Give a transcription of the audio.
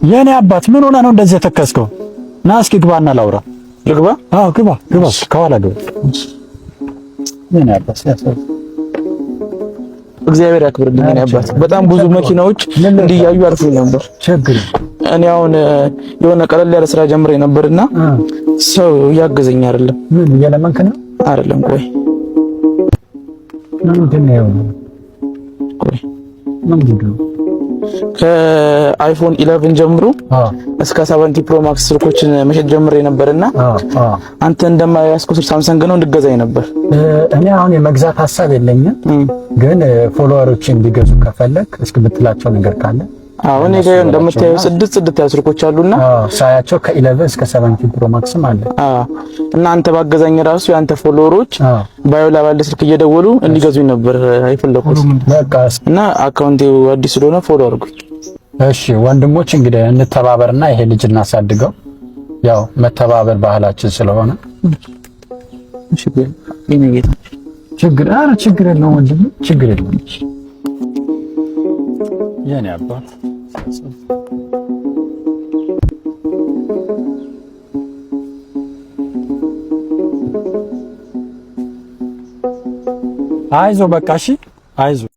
የኔ አባት ምን ሆነ ነው እንደዚህ የተከስከው? ና እስኪ ግባና ላውራ። ልግባ? አዎ ግባ። ከኋላ ግባ። የኔ አባት እግዚአብሔር ያክብርልኝ የኔ አባት። በጣም ብዙ መኪናዎች እንዲያዩ አልፎኝ ነበር። ችግር እኔ አሁን የሆነ ቀለል ያለ ስራ ጀምሬ ነበርና ሰው ያገዘኝ አይደለም። ምን እየለመንክ ነው? አይደለም። ቆይ ምንድን ነው? ቆይ ምንድን ነው? ከአይፎን 11 ጀምሮ እስከ 70 ፕሮ ማክስ ስልኮችን መሸጥ ጀምሬ ነበርና አንተ እንደማያስቆ ሳምሰንግ ነው እንድገዛኝ ነበር። እኔ አሁን የመግዛት ሐሳብ የለኝም፣ ግን ፎሎወሮችን እንዲገዙ ከፈለክ እስኪ ብትላቸው ነገር ካለ አሁን እኔ እንደምታየው ጽድት ያሉ ስልኮች አሉና ሳያቸው ከ11 እስከ 70 ፕሮ ማክስም አለ። እና አንተ ባገዛኝ ራሱ ያንተ ፎሎወሮች ባዮ ላይ ባለ ስልክ እየደወሉ እንዲገዙኝ ነበር አይፈለኩት። በቃ እና አካውንቴው አዲስ ስለሆነ ፎሎ አድርጉኝ። እሺ ወንድሞች እንግዲህ እንተባበርና ይሄ ልጅ እናሳድገው። ያው መተባበር ባህላችን ስለሆነ እሺ የኔ ጌታ ችግር የለውም ወንድም፣ ችግር የለውም የኔ አባት። አይዞህ በቃ እሺ፣ አይዞህ።